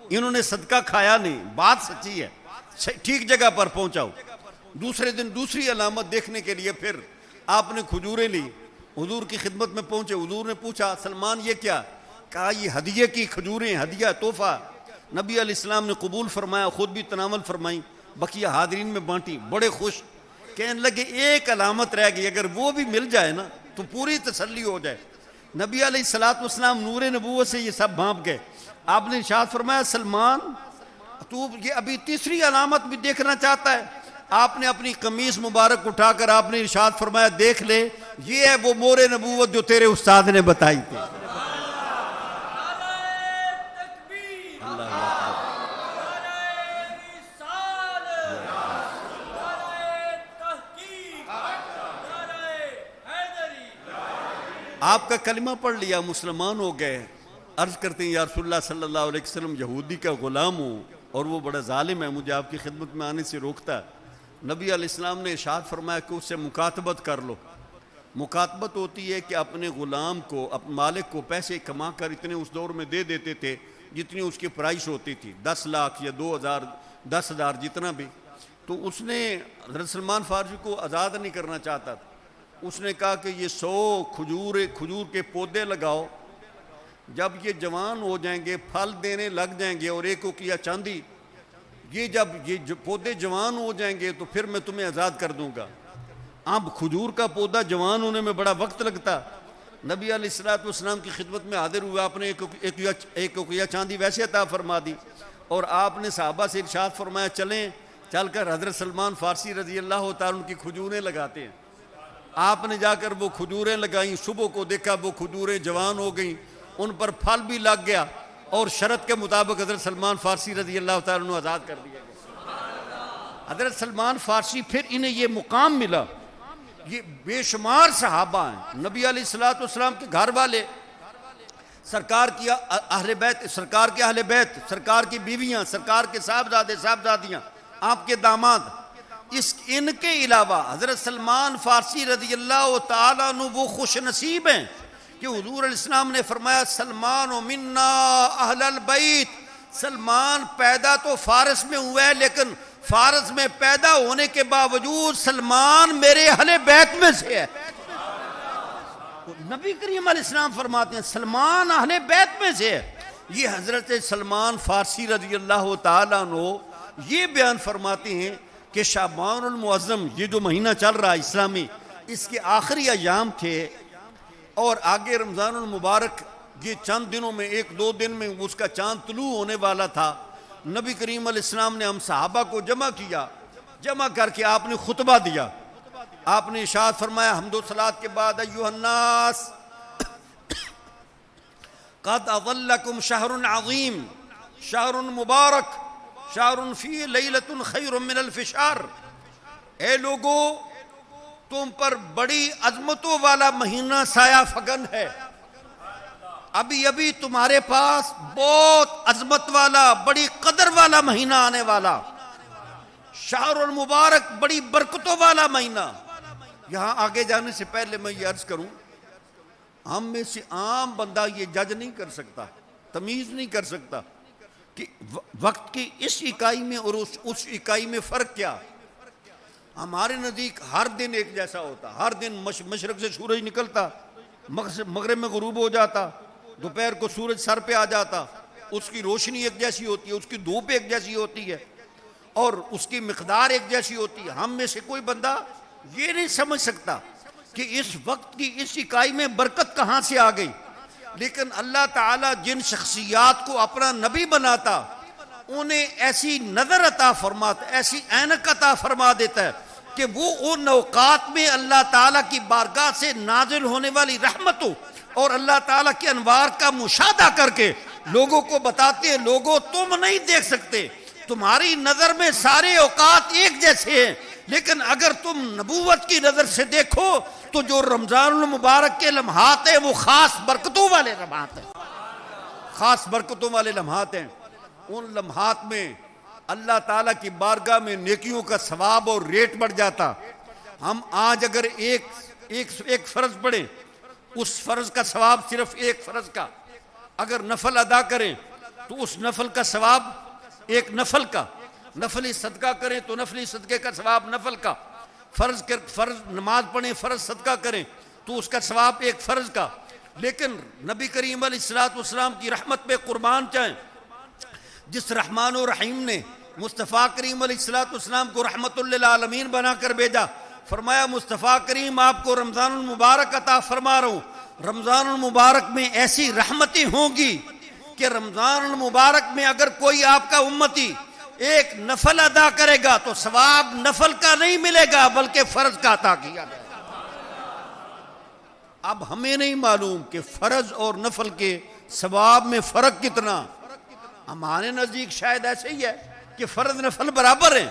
انہوں نے صدقہ کھایا نہیں, بات سچی ہے, ٹھیک جگہ پر پہنچاؤ. دوسرے دن دوسری علامت دیکھنے کے لیے پھر آپ نے کھجوریں لی, حضور کی خدمت میں پہنچے. حضور نے پوچھا سلمان یہ کیا؟ کہا یہ ہدیے کی کھجوریں, ہدیہ تحفہ. نبی علیہ السلام نے قبول فرمایا, خود بھی تناول فرمائی, بقیہ حاضرین میں بانٹی. بڑے خوش, کہنے لگے ایک علامت رہ گئی, اگر وہ بھی مل جائے نا تو پوری تسلی ہو جائے. نبی علیہ الصلوۃ والسلام نور نبوت سے یہ سب بھانپ گئے. آپ نے ارشاد فرمایا سلمان تو یہ ابھی تیسری علامت بھی دیکھنا چاہتا ہے؟ آپ نے اپنی قمیص مبارک اٹھا کر آپ نے ارشاد فرمایا دیکھ لے, یہ ہے وہ مور نبوت جو تیرے استاد نے بتائی تھی. آپ کا کلمہ پڑھ لیا, مسلمان ہو گئے. عرض کرتے ہیں یا رسول اللہ صلی اللہ علیہ وسلم یہودی کا غلام ہوں اور وہ بڑا ظالم ہے, مجھے آپ کی خدمت میں آنے سے روکتا ہے. نبی علیہ السلام نے ارشاد فرمایا کہ اس سے مکاتبت کر لو. مکاتبت ہوتی ہے کہ اپنے غلام کو, اپنے مالک کو پیسے کما کر اتنے اس دور میں دے دیتے تھے جتنی اس کی پرائس ہوتی تھی, 10 لاکھ یا 2,000 10,000 جتنا بھی. تو اس نے حضرت سلمان فارسی کو آزاد نہیں کرنا چاہتا تھا. اس نے کہا کہ یہ 100 کھجور کے پودے لگاؤ, جب یہ جوان ہو جائیں گے, پھل دینے لگ جائیں گے, اور ایک اوقیہ چاندی, جب یہ پودے جوان ہو جائیں گے تو پھر میں تمہیں آزاد کر دوں گا. اب کھجور کا پودا جوان ہونے میں بڑا وقت لگتا. نبی علیہ الصلوۃ والسلام کی خدمت میں حاضر ہوا, آپ نے ایک اوقیہ چاندی ویسے عطا فرما دی, اور آپ نے صحابہ سے ارشاد فرمایا چلیں چل کر حضرت سلمان فارسی رضی اللہ تعالیٰ عنہ کی کھجوریں لگاتے ہیں. آپ نے جا کر وہ کھجوریں لگائیں, صبح کو دیکھا وہ کھجوریں جوان ہو گئیں, ان پر پھل بھی لگ گیا, اور شرط کے مطابق حضرت سلمان فارسی رضی اللہ تعالیٰ عنہ آزاد کر دیا گیا. حضرت سلمان فارسی پھر انہیں یہ مقام ملا. یہ بے شمار صحابہ ہیں, نبی علیہ الصلوۃ والسلام کے گھر والے, سرکار کی اہل بیت, سرکار کے اہل بیت, سرکار کی بیویاں, سرکار کے صاحبزادے صاحبزادیاں, آپ کے داماد. ان کے علاوہ حضرت سلمان فارسی رضی اللہ تعالیٰ عنہ وہ خوش نصیب ہیں کہ حضور علیہ السلام نے فرمایا سلمان و منا اہل البیت. سلمان پیدا تو فارس میں ہوا ہے, لیکن فارس میں پیدا ہونے کے باوجود سلمان میرے اہل بیت میں سے ہے. نبی کریم علیہ السلام فرماتے ہیں سلمان اہل بیت میں سے ہے. یہ حضرت سلمان فارسی رضی اللہ تعالیٰ عنہ یہ بیان فرماتے ہیں کہ شعبان المعظم, یہ جو مہینہ چل رہا ہے اسلامی, اس کے آخری ایام تھے, اور آگے رمضان المبارک, یہ چند دنوں میں 1-2 دن میں اس کا چاند طلوع ہونے والا تھا. نبی کریم علیہ السلام نے ہم صحابہ کو جمع کیا, جمع کر کے آپ نے خطبہ دیا. آپ نے ارشاد فرمایا حمد و صلات کے بعد ایھا الناس قد اظلکم شہر عظیم شہر مبارک شہر فی لیلۃ خیر من الف شہر. اے لوگو, تم پر بڑی عظمتوں والا مہینہ سایہ فگن ہے. ابھی تمہارے پاس بہت عظمت والا, بڑی قدر والا مہینہ آنے والا, شہر المبارک, بڑی برکتوں والا مہینہ. یہاں آگے جانے سے پہلے میں یہ عرض کروں, ہم میں سے عام بندہ یہ جج نہیں کر سکتا, تمیز نہیں کر سکتا کہ وقت کی اس اکائی میں اور اس اکائی میں فرق کیا. ہمارے نزدیک ہر دن ایک جیسا ہوتا, ہر دن مشرق سے سورج نکلتا, مغرب میں غروب ہو جاتا, دوپہر کو سورج سر پہ آ جاتا, اس کی روشنی ایک جیسی ہوتی ہے, اس کی دھوپ ایک جیسی ہوتی ہے, اور اس کی مقدار ایک جیسی ہوتی ہے. ہم میں سے کوئی بندہ یہ نہیں سمجھ سکتا کہ اس وقت کی اس اکائی میں برکت کہاں سے آ گئی. لیکن اللہ تعالیٰ جن شخصیات کو اپنا نبی بناتا, انہیں ایسی نظر عطا فرماتا, ایسی عینک عطا فرما دیتا ہے کہ وہ ان اوقات میں اللہ تعالیٰ کی بارگاہ سے نازل ہونے والی رحمتوں اور اللہ تعالیٰ کے انوار کا مشاہدہ کر کے لوگوں کو بتاتے ہیں, لوگوں تم نہیں دیکھ سکتے, تمہاری نظر میں سارے اوقات ایک جیسے ہیں, لیکن اگر تم نبوت کی نظر سے دیکھو تو جو رمضان المبارک کے لمحات ہیں وہ خاص برکتوں والے لمحات ہیں, خاص برکتوں والے لمحات ہیں. ان لمحات میں اللہ تعالیٰ کی بارگاہ میں نیکیوں کا ثواب اور ریٹ بڑھ جاتا. ہم آج اگر ایک فرض پڑھیں, اس فرض کا ثواب صرف ایک فرض کا, اگر نفل ادا کریں تو اس نفل کا ثواب ایک نفل کا, نفلی صدقہ کریں تو نفلی صدقے کا ثواب نفل کا, فرض نماز پڑھیں, فرض صدقہ کریں تو اس کا ثواب ایک فرض کا. لیکن نبی کریم علیہ الصلوۃ والسلام کی رحمت پہ قربان چاہیں, جس رحمان و رحیم نے مصطفیٰ کریم علیہ الصلوۃ والسلام کو رحمت للعالمین بنا کر بھیجا, فرمایا مصطفیٰ کریم آپ کو رمضان المبارک عطا فرما رہا ہوں. رمضان المبارک میں ایسی رحمتیں ہوں گی کہ رمضان المبارک میں اگر کوئی آپ کا امتی ایک نفل ادا کرے گا تو ثواب نفل کا نہیں ملے گا بلکہ فرض کا عطا کیا جائے گا. اب ہمیں نہیں معلوم کہ فرض اور نفل کے ثواب میں فرق کتنا. ہمارے نزدیک شاید ایسے ہی ہے کہ فرض نفل برابر ہیں,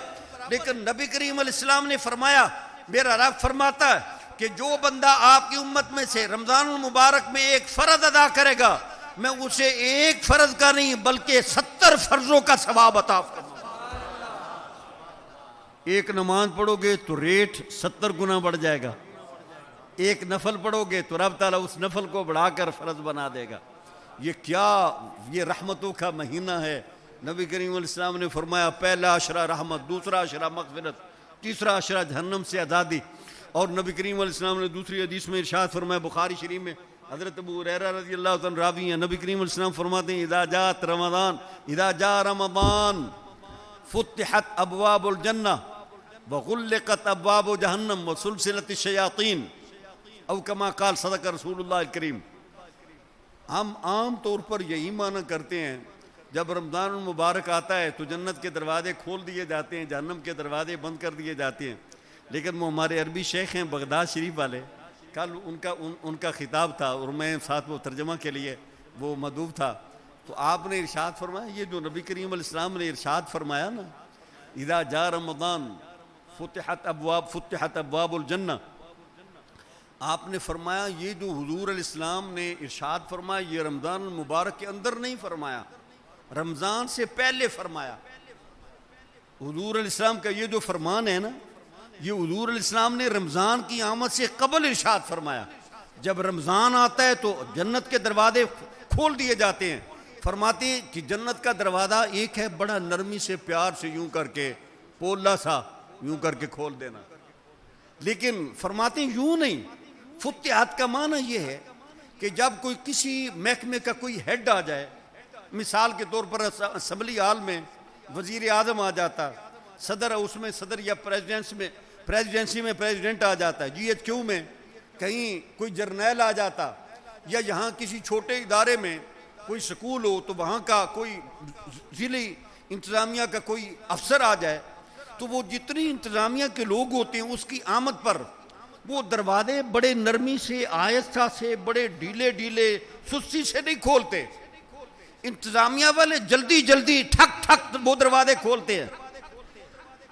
لیکن نبی کریم علیہ السلام نے فرمایا, میرا رب فرماتا ہے کہ جو بندہ آپ کی امت میں سے رمضان المبارک میں ایک فرض ادا کرے گا, میں اسے ایک فرض کا نہیں بلکہ 70 فرضوں کا ثواب عطا فرماؤں. ایک نماز پڑھو گے تو ریٹ 70 گنا بڑھ جائے گا, ایک نفل پڑھو گے تو رب تعالیٰ اس نفل کو بڑھا کر فرض بنا دے گا. یہ کیا, یہ رحمتوں کا مہینہ ہے, نبی کریم علیہ السلام نے فرمایا پہلا عشرہ رحمت، دوسرا عشرہ مغفرت، تیسرا عشرہ جہنم سے آزادی۔ اور نبی کریم علیہ السلام نے دوسری حدیث میں ارشاد فرمایا، بخاری شریف میں، حضرت ابو ہریرہ رضی اللہ تعالیٰ راوی ہیں، نبی کریم علیہ السلام فرماتے ہیں اذا جاء رمضان فتحت ابواب الجنہ وغلقت ابواب جہنم وسلسلت الشیاطین او کما قال صدق رسول اللہ الکریم۔ ہم عام طور پر یہی معنی کرتے ہیں جب رمضان المبارک آتا ہے تو جنت کے دروازے کھول دیے جاتے ہیں، جہنم کے دروازے بند کر دیے جاتے ہیں، لیکن وہ ہمارے عربی شیخ ہیں بغداد شریف والے، کل ان کا خطاب تھا اور میں ساتھ وہ ترجمہ کے لیے وہ مدعو تھا، تو آپ نے ارشاد فرمایا، یہ جو نبی کریم علیہ السلام نے ارشاد فرمایا نا اذا جاء رمضان فتحت ابواب الجنہ، آپ نے فرمایا یہ جو حضور علیہ السلام نے ارشاد فرمایا یہ رمضان المبارک کے اندر نہیں فرمایا، رمضان سے پہلے فرمایا۔ حضور علیہ السلام کا یہ جو فرمان ہے نا، یہ حضور علیہ السلام نے رمضان کی آمد سے قبل ارشاد فرمایا۔ جب رمضان آتا ہے تو جنت کے دروازے کھول دیے جاتے ہیں، فرماتے ہیں کہ جنت کا دروازہ ایک ہے بڑا نرمی سے پیار سے یوں کر کے پولا سا یوں کر کے کھول دینا، لیکن فرماتے ہیں یوں نہیں، فتحت کا معنی یہ ہے کہ جب کوئی کسی محکمے کا کوئی ہیڈ آ جائے، مثال کے طور پر اسمبلی ہال میں وزیر اعظم آ جاتا، صدر اس میں صدر یا پریزیڈنسی میں پریزیڈنٹ آ جاتا ہے، جی ایچ کیو میں کہیں کوئی جرنیل آ جاتا، یا یہاں کسی چھوٹے ادارے میں کوئی سکول ہو تو وہاں کا کوئی ضلعی انتظامیہ کا کوئی افسر آ جائے، تو وہ جتنی انتظامیہ کے لوگ ہوتے ہیں اس کی آمد پر وہ دروازے بڑے نرمی سے آہستہ سے بڑے ڈھیلے سستی سے نہیں کھولتے، انتظامیہ والے جلدی جلدی ٹھک ٹھک وہ دروازے کھولتے ہیں۔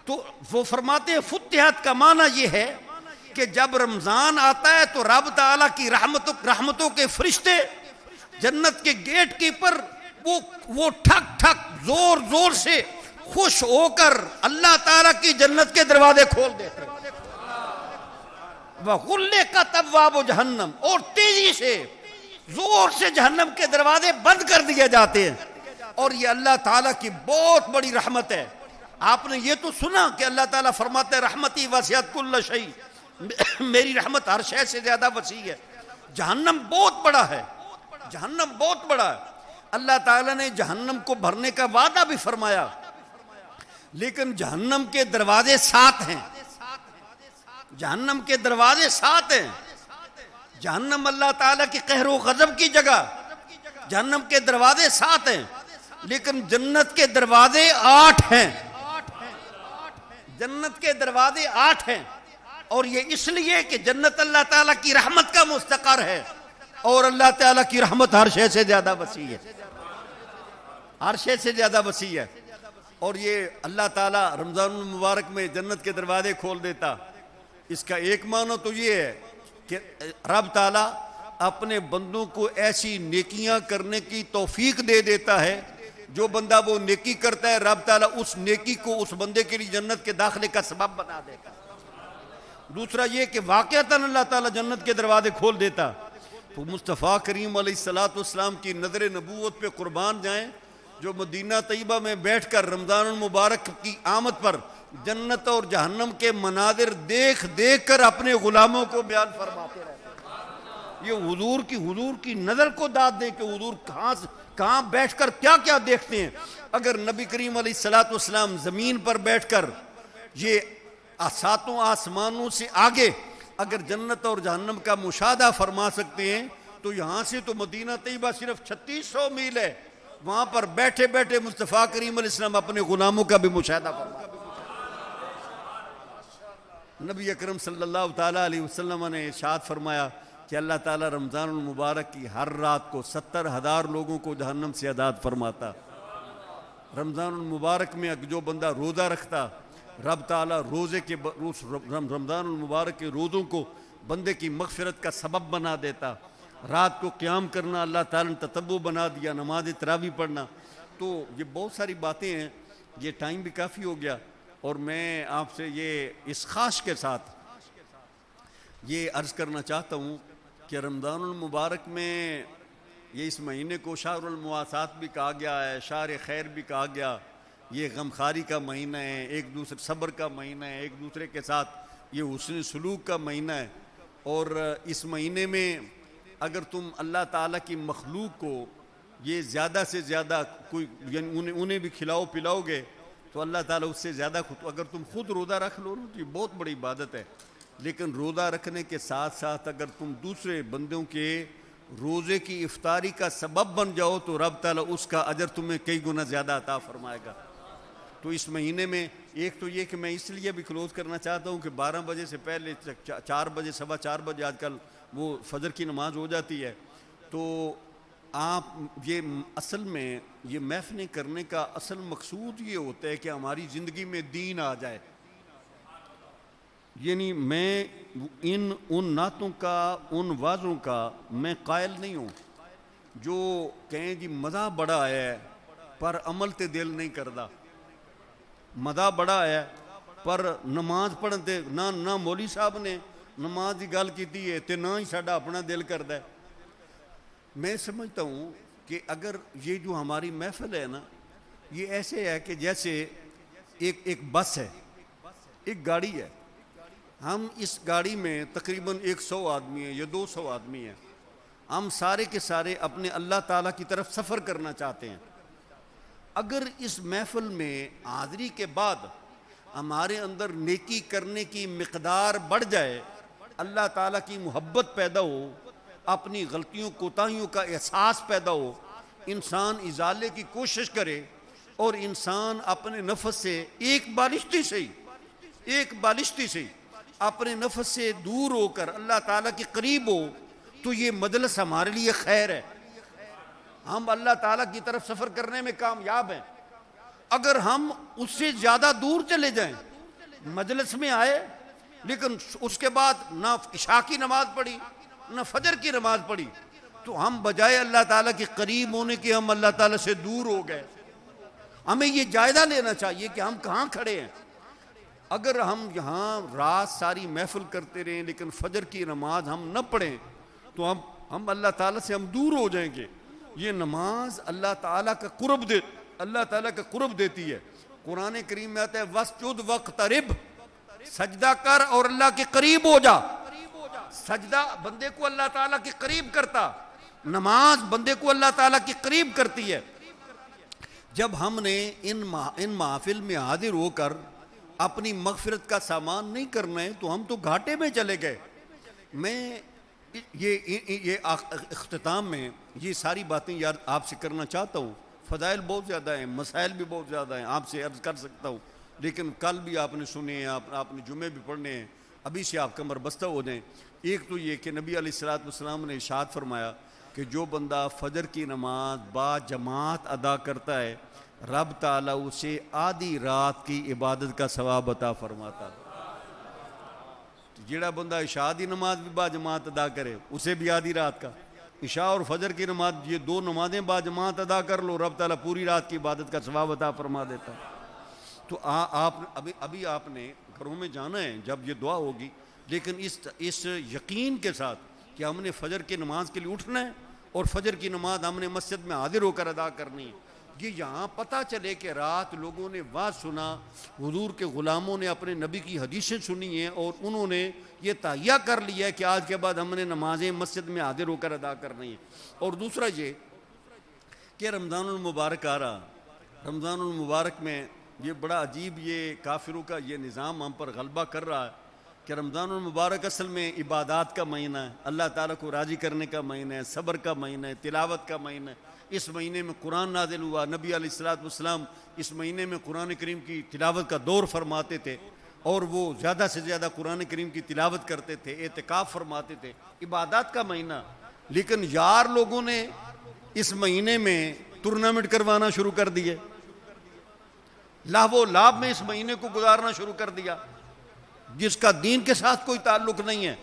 تو وہ فرماتے ہیں فتحت کا معنی یہ ہے کہ جب رمضان آتا ہے تو رب تعالیٰ کی رحمتوں کے فرشتے جنت کے گیٹ کے پر وہ ٹھک ٹھک زور زور سے خوش ہو کر اللہ تعالیٰ کی جنت کے دروازے کھول دیتے ہیں، وَغُلِّقَتْ أَبْوَابُ جہنم، اور تیزی سے زور سے جہنم کے دروازے بند کر دیے جاتے ہیں۔ اور یہ اللہ تعالیٰ کی بہت بڑی رحمت ہے۔ آپ نے یہ تو سنا کہ اللہ تعالیٰ فرماتے ہیں رحمتی وسعت کل شیء، میری رحمت ہر شے سے زیادہ وسیع ہے۔ جہنم بہت بڑا ہے، جہنم بہت بڑا ہے، اللہ تعالیٰ نے جہنم کو بھرنے کا وعدہ بھی فرمایا، لیکن جہنم کے دروازے 7 ہیں، جہنم کے دروازے 7 ہیں۔ جہنم اللہ تعالیٰ کی قہر و غضب کی جگہ، جہنم کے دروازے 7 ہیں، لیکن جنت کے دروازے 8 ہیں، جنت کے دروازے 8 ہیں، اور یہ اس لیے کہ جنت اللہ تعالیٰ کی رحمت کا مستقر ہے، اور اللہ تعالیٰ کی رحمت ہر شے سے زیادہ وسیع ہے، ہر شے سے زیادہ وسیع ہے۔ اور یہ اللہ تعالیٰ رمضان المبارک میں جنت کے دروازے کھول دیتا، اس کا ایک معنی تو یہ ہے کہ رب تعالیٰ اپنے بندوں کو ایسی نیکیاں کرنے کی توفیق دے دیتا ہے، جو بندہ وہ نیکی کرتا ہے رب تعالیٰ اس نیکی کو اس بندے کے لیے جنت کے داخلے کا سبب بنا دیتا۔ دوسرا یہ کہ واقعتاً اللہ تعالیٰ جنت کے دروازے کھول دیتا۔ تو مصطفیٰ کریم علیہ السلام کی نظر نبوت پہ قربان جائیں، جو مدینہ طیبہ میں بیٹھ کر رمضان المبارک کی آمد پر جنت اور جہنم کے مناظر دیکھ دیکھ کر اپنے غلاموں کو بیان فرماتے رہتے ہیں۔ یہ حضور کی نظر کو داد دیں کہ حضور کہاں بیٹھ کر کیا کیا دیکھتے ہیں۔ اگر نبی کریم علیہ السلام زمین پر بیٹھ کر یہ 7 آسمانوں سے آگے اگر جنت اور جہنم کا مشاہدہ فرما سکتے ہیں، تو یہاں سے تو مدینہ طیبہ صرف 3600 میل ہے، وہاں پر بیٹھے بیٹھے مصطفیٰ کریم علیہ السلام اپنے غلاموں کا بھی مشاہدہ فرماتے ہیں۔ نبی اکرم صلی اللہ تعالیٰ علیہ وسلم نے ارشاد فرمایا کہ اللہ تعالیٰ رمضان المبارک کی ہر رات کو 70,000 لوگوں کو جہنم سے آزاد فرماتا۔ رمضان المبارک میں جو بندہ روزہ رکھتا، رب تعالیٰ رمضان المبارک کے روزوں کو بندے کی مغفرت کا سبب بنا دیتا۔ رات کو قیام کرنا اللہ تعالیٰ نے تطوع بنا دیا، نماز تراویح پڑھنا۔ تو یہ بہت ساری باتیں ہیں، یہ ٹائم بھی کافی ہو گیا، اور میں آپ سے یہ اس خواہش کے ساتھ یہ عرض کرنا چاہتا ہوں کہ رمضان المبارک میں یہ اس مہینے کو شہر المواسات بھی کہا گیا ہے، شہر خیر بھی کہا گیا. یہ غمخواری کا مہینہ ہے، ایک دوسرے صبر کا مہینہ ہے، ایک دوسرے کے ساتھ یہ حسن سلوک کا مہینہ ہے. اور اس مہینے میں اگر تم اللہ تعالیٰ کی مخلوق کو یہ زیادہ سے زیادہ کوئی یعنی انہیں بھی کھلاؤ پلاؤ گے تو اللہ تعالیٰ اس سے زیادہ اگر تم خود روزہ رکھ لو نا تو یہ بہت بڑی عبادت ہے. لیکن روزہ رکھنے کے ساتھ ساتھ اگر تم دوسرے بندوں کے روزے کی افطاری کا سبب بن جاؤ تو رب تعالیٰ اس کا اجر تمہیں کئی گنا زیادہ عطا فرمائے گا. تو اس مہینے میں ایک تو یہ کہ میں اس لیے بھی کلوز کرنا چاہتا ہوں کہ 12 بجے سے پہلے 4 بجے 4:15 بجے آج کل وہ فجر کی نماز ہو جاتی ہے. تو آپ یہ اصل میں یہ محفلیں کرنے کا اصل مقصود یہ ہوتا ہے کہ ہماری زندگی میں دین آ جائے. یعنی میں ان نعتوں کا ان وعظوں کا میں قائل نہیں ہوں جو کہیں جی مزہ بڑا ہے پر عمل تے دل نہیں کردا. مزہ بڑا ہے پر نماز پڑھتے نہ مولوی صاحب نے نماز کی گل کی ہے تے نہ ہی ساڈا اپنا دل کردا ہے. میں سمجھتا ہوں کہ اگر یہ جو ہماری محفل ہے نا یہ ایسے ہے کہ جیسے ایک بس ہے، ایک گاڑی ہے. ہم اس گاڑی میں تقریباً 100 آدمی ہیں یا 200 آدمی ہیں. ہم سارے کے سارے اپنے اللہ تعالیٰ کی طرف سفر کرنا چاہتے ہیں. اگر اس محفل میں حاضری کے بعد ہمارے اندر نیکی کرنے کی مقدار بڑھ جائے، اللہ تعالیٰ کی محبت پیدا ہو، اپنی غلطیوں کوتاہیوں کا احساس پیدا ہو، انسان ازالے کی کوشش کرے اور انسان اپنے نفس سے ایک بالشتی سے اپنے نفس سے دور ہو کر اللہ تعالیٰ کے قریب ہو تو یہ مجلس ہمارے لیے خیر ہے. ہم اللہ تعالیٰ کی طرف سفر کرنے میں کامیاب ہیں. اگر ہم اس سے زیادہ دور چلے جائیں، مجلس میں آئے لیکن اس کے بعد نہ عشاء کی نماز پڑھی نہ فجر کی نماز پڑھی تو ہم بجائے اللہ تعالیٰ کے قریب ہونے کے ہم اللہ تعالیٰ سے دور ہو گئے. ہمیں یہ جائزہ لینا چاہیے کہ ہم کہاں کھڑے ہیں. اگر ہم یہاں رات ساری محفل کرتے رہیں لیکن فجر کی نماز ہم نہ پڑھیں تو ہم اللہ تعالیٰ سے ہم دور ہو جائیں گے. یہ نماز اللہ تعالیٰ کا قرب دیتی ہے. قرآن کریم میں آتا ہے وَاسْجُدْ وَاقْتَرِبْ، سجدہ کر اور اللہ کے قریب ہو جا. سجدہ بندے کو اللہ تعالیٰ کے قریب کرتا، نماز بندے کو اللہ تعالیٰ کے قریب کرتی ہے. جب ہم نے ان محافل میں حاضر ہو کر اپنی مغفرت کا سامان نہیں کرنا ہے تو ہم تو گھاٹے میں چلے گئے. میں یہ اختتام میں یہ ساری باتیں یار آپ سے کرنا چاہتا ہوں. فضائل بہت زیادہ ہیں، مسائل بھی بہت زیادہ ہیں، آپ سے عرض کر سکتا ہوں لیکن کل بھی آپ نے سنے ہیں، آپ نے جمعے بھی پڑھنے ہیں. ابھی سے آپ کمر بستہ ہو جائیں. ایک تو یہ کہ نبی علیہ السلام نے ارشاد فرمایا کہ جو بندہ فجر کی نماز با جماعت ادا کرتا ہے رب تعالیٰ اسے آدھی رات کی عبادت کا ثواب عطا فرماتا. جڑا بندہ عشاء دی نماز بھی با جماعت ادا کرے اسے بھی آدھی رات کا، عشاء اور فجر کی نماز یہ 2 نمازیں با جماعت ادا کر لو رب تعالیٰ پوری رات کی عبادت کا ثواب عطا فرما دیتا. تو آپ ابھی آپ نے گھروں میں جانا ہے جب یہ دعا ہوگی، لیکن اس یقین کے ساتھ کہ ہم نے فجر کی نماز کے لیے اٹھنا ہے اور فجر کی نماز ہم نے مسجد میں حاضر ہو کر ادا کرنی ہے. یہ یہاں پتہ چلے کہ رات لوگوں نے واز سنا، حضور کے غلاموں نے اپنے نبی کی حدیثیں سنی ہیں اور انہوں نے یہ تہیہ کر لیا ہے کہ آج کے بعد ہم نے نمازیں مسجد میں حاضر ہو کر ادا کرنی ہے. اور دوسرا یہ کہ رمضان المبارک آ رہا، رمضان المبارک میں یہ بڑا عجیب یہ کافروں کا یہ نظام ہم پر غلبہ کر رہا ہے کہ رمضان المبارک اصل میں عبادات کا مہینہ ہے، اللہ تعالیٰ کو راضی کرنے کا مہینہ ہے، صبر کا مہینہ ہے، تلاوت کا مہینہ ہے. اس مہینے میں قرآن نازل ہوا، نبی علیہ السلام اس مہینے میں قرآن کریم کی تلاوت کا دور فرماتے تھے اور وہ زیادہ سے زیادہ قرآن کریم کی تلاوت کرتے تھے، اعتکاف فرماتے تھے، عبادات کا مہینہ. لیکن یار لوگوں نے اس مہینے میں ٹورنامنٹ کروانا شروع کر دیے، لہو و لعب میں اس مہینے کو گزارنا شروع کر دیا جس کا دین کے ساتھ کوئی تعلق نہیں ہے.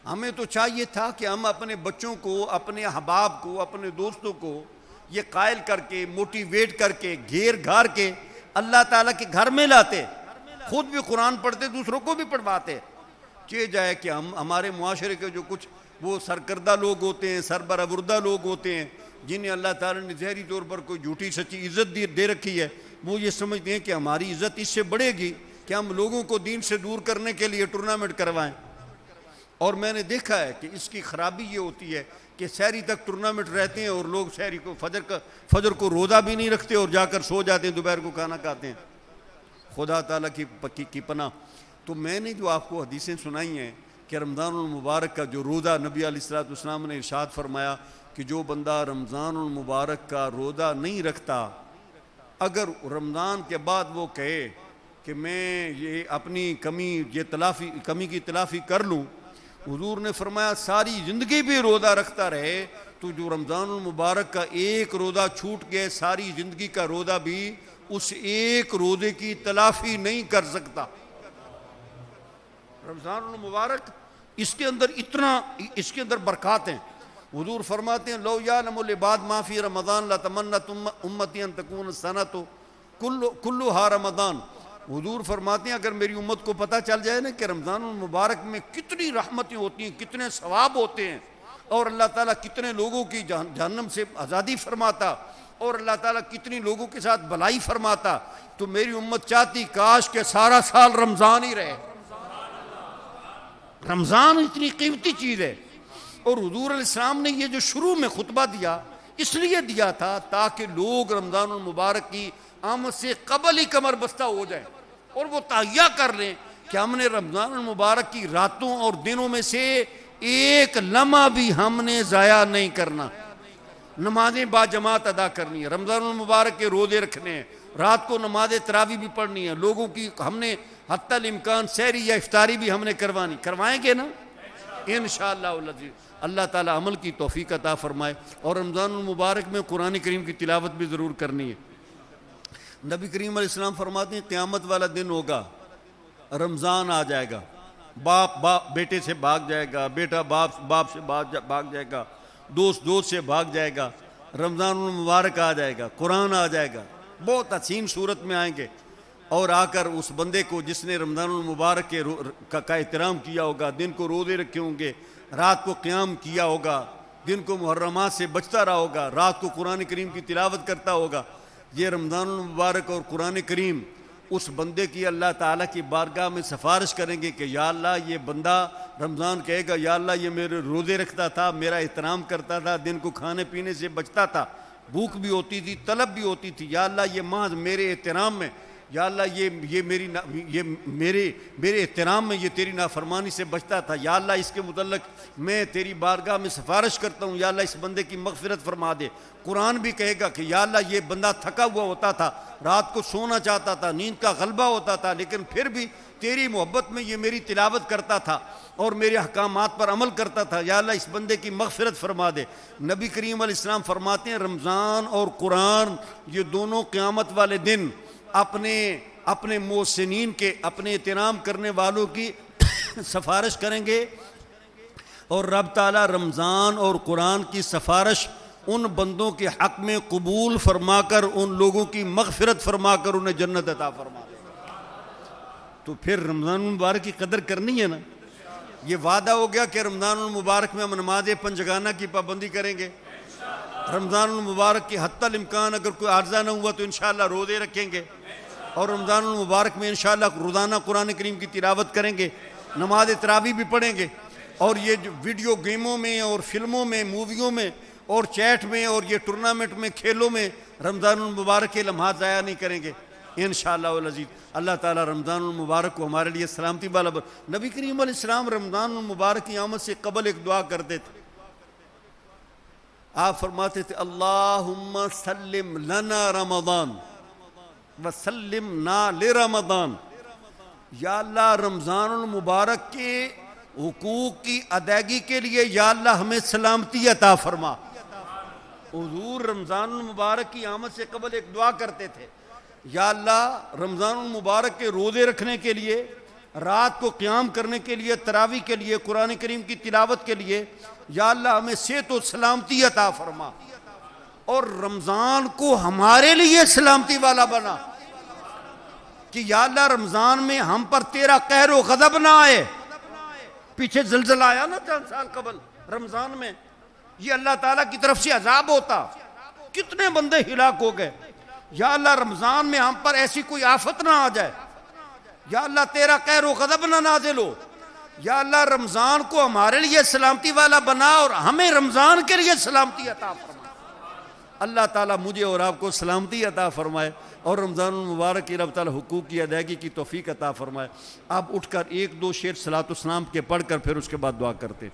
ہمیں تو چاہیے تھا کہ ہم اپنے بچوں کو، اپنے احباب کو، اپنے دوستوں کو یہ قائل کر کے، موٹیویٹ کر کے، گھیر گھار کے اللہ تعالیٰ کے گھر میں لاتے، خود بھی قرآن پڑھتے، دوسروں کو بھی پڑھواتے. کہ جائے کہ ہمارے معاشرے کے جو کچھ وہ سرکردہ لوگ ہوتے ہیں، سربراہ لوگ ہوتے ہیں، جنہیں اللہ تعالیٰ نے ظاہری طور پر کوئی جھوٹی سچی عزت دے رکھی ہے، وہ یہ سمجھتے ہیں کہ ہماری عزت اس سے بڑھے گی کہ ہم لوگوں کو دین سے دور کرنے کے لیے ٹورنامنٹ کروائیں۔ اور میں نے دیکھا ہے کہ اس کی خرابی یہ ہوتی ہے کہ سحری تک ٹورنامنٹ رہتے ہیں اور لوگ سحری کو فجر کو روزہ بھی نہیں رکھتے اور جا کر سو جاتے ہیں، دوپہر کو کھانا کھاتے ہیں۔ خدا تعالیٰ کی پناہ۔ تو میں نے جو آپ کو حدیثیں سنائی ہیں کہ رمضان المبارک کا جو روزہ نبی علیہ الصلوۃ والسلام نے ارشاد فرمایا کہ جو بندہ رمضان المبارک کا روزہ نہیں رکھتا، اگر رمضان کے بعد وہ کہے کہ میں یہ اپنی کمی کی تلافی کر لوں، حضور نے فرمایا ساری زندگی بھی روزہ رکھتا رہے تو جو رمضان المبارک کا ایک روزہ چھوٹ گئے، ساری زندگی کا روزہ بھی اس ایک روزے کی تلافی نہیں کر سکتا۔ رمضان المبارک اس کے اندر برکات ہیں۔ حضور فرماتے ہیں لو یعلم العباد ما فی رمضان لتمنت امتی ان تکون السنۃ کلھا رمضان۔ حضور فرماتے ہیں اگر میری امت کو پتہ چل جائے نا کہ رمضان المبارک میں کتنی رحمتیں ہوتی ہیں، کتنے ثواب ہوتے ہیں، اور اللہ تعالیٰ کتنے لوگوں کی جہنم سے آزادی فرماتا، اور اللہ تعالیٰ کتنی لوگوں کے ساتھ بھلائی فرماتا، تو میری امت چاہتی کاش کہ سارا سال رمضان ہی رہے۔ رمضان اتنی قیمتی چیز ہے۔ اور حضور علیہ السلام نے یہ جو شروع میں خطبہ دیا اس لیے دیا تھا تاکہ لوگ رمضان المبارک کی آمد سے قبل ہی کمر بستہ ہو جائیں اور وہ تہیہ کر لیں کہ ہم نے رمضان المبارک کی راتوں اور دنوں میں سے ایک لمحہ بھی ہم نے ضائع نہیں کرنا، نمازیں با جماعت ادا کرنی ہے، رمضان المبارک کے روزے رکھنے ہیں، رات کو نماز تراویح بھی پڑھنی ہے، لوگوں کی ہم نے حتی الامکان سحری یا افطاری بھی ہم نے کروائیں گے نا انشاءاللہ العزیز۔ اللہ تعالیٰ عمل کی توفیق عطا فرمائے۔ اور رمضان المبارک میں قرآن کریم کی تلاوت بھی ضرور کرنی ہے۔ نبی کریم علیہ السلام فرماتے ہیں قیامت والا دن ہوگا، رمضان آ جائے گا، باپ بیٹے سے بھاگ جائے گا، بیٹا باپ سے بھاگ جائے گا، دوست سے بھاگ جائے گا، رمضان المبارک آ جائے گا، قرآن آ جائے گا، بہت حسین صورت میں آئیں گے، اور آ کر اس بندے کو جس نے رمضان المبارک کا احترام کیا ہوگا، دن کو روزے رکھے ہوں گے، رات کو قیام کیا ہوگا، دن کو محرمات سے بچتا رہا ہوگا، رات کو قرآن کریم کی تلاوت کرتا ہوگا، یہ رمضان المبارک اور قرآن کریم اس بندے کی اللہ تعالیٰ کی بارگاہ میں سفارش کریں گے کہ یا اللہ یہ بندہ رمضان کہے گا یا اللہ یہ میرے روزے رکھتا تھا، میرا احترام کرتا تھا، دن کو کھانے پینے سے بچتا تھا، بھوک بھی ہوتی تھی، طلب بھی ہوتی تھی، یا اللہ یہ محض میرے احترام میں، یا اللہ یہ میرے احترام میں یہ تیری نافرمانی سے بچتا تھا، یا اللہ اس کے متعلق میں تیری بارگاہ میں سفارش کرتا ہوں، یا اللہ اس بندے کی مغفرت فرما دے۔ قرآن بھی کہے گا کہ یا اللہ یہ بندہ تھکا ہوا ہوتا تھا، رات کو سونا چاہتا تھا، نیند کا غلبہ ہوتا تھا، لیکن پھر بھی تیری محبت میں یہ میری تلاوت کرتا تھا اور میرے احکامات پر عمل کرتا تھا، یا اللہ اس بندے کی مغفرت فرما دے۔ نبی کریم علیہ السلام فرماتے ہیں رمضان اور قرآن یہ دونوں قیامت والے دن اپنے محسنین کے، اپنے احترام کرنے والوں کی سفارش کریں گے، اور رب تعالیٰ رمضان اور قرآن کی سفارش ان بندوں کے حق میں قبول فرما کر ان لوگوں کی مغفرت فرما کر انہیں جنت عطا فرما دے۔ تو پھر رمضان المبارک کی قدر کرنی ہے نا۔ یہ وعدہ ہو گیا کہ رمضان المبارک میں ہم نماز پنجگانہ کی پابندی کریں گے، رمضان المبارک کی حتی الامکان اگر کوئی عارضہ نہ ہوا تو انشاءاللہ روزے رکھیں گے، اور رمضان المبارک میں انشاءاللہ روزانہ قرآن کریم کی تلاوت کریں گے، نماز تراویح بھی پڑھیں گے، اور یہ جو ویڈیو گیموں میں اور فلموں میں، موویوں میں اور چیٹ میں اور یہ ٹورنامنٹ میں، کھیلوں میں رمضان المبارک کے لمحات ضائع نہیں کریں گے انشاءاللہ العزیز۔ اللہ تعالیٰ رمضان المبارک کو ہمارے لیے سلامتی والا نبی کریم علیہ السلام رمضان المبارک کی آمد سے قبل ایک دعا کرتے تھے، آپ فرماتے تھے اللہم سلم لنا رمضان وسلمنا لرمضان، یا اللہ رمضان المبارک کے حقوق کی ادائیگی کے لیے یا اللہ ہمیں سلامتی عطا فرما۔ حضور رمضان المبارک کی آمد سے قبل ایک دعا کرتے تھے، یا اللہ رمضان المبارک کے روزے رکھنے کے لیے، رات کو قیام کرنے کے لیے، تراویح کے لیے، قرآن کریم کی تلاوت کے لیے یا اللہ ہمیں صحت و سلامتی عطا فرما، اور رمضان کو ہمارے لیے سلامتی والا بنا کہ یا اللہ رمضان میں ہم پر تیرا قہر و غضب نہ آئے۔ پیچھے زلزلہ آیا نا چند سال قبل، رمضان میں یہ اللہ تعالیٰ کی طرف سے عذاب ہوتا، کتنے بندے ہلاک ہو گئے۔ یا اللہ رمضان میں ہم پر ایسی کوئی آفت نہ آ جائے، یا اللہ تیرا قہر و غضب نہ نازل ہو، یا اللہ رمضان کو ہمارے لیے سلامتی والا بنا اور ہمیں رمضان کے لیے سلامتی عطا فرما۔ اللہ تعالیٰ مجھے اور آپ کو سلامتی عطا فرمائے اور رمضان المبارک کی رب تعالیٰ حقوق کی ادائیگی کی توفیق عطا فرمائے۔ آپ اٹھ کر ایک دو شعر صلاۃ و سلام کے پڑھ کر پھر اس کے بعد دعا کرتے۔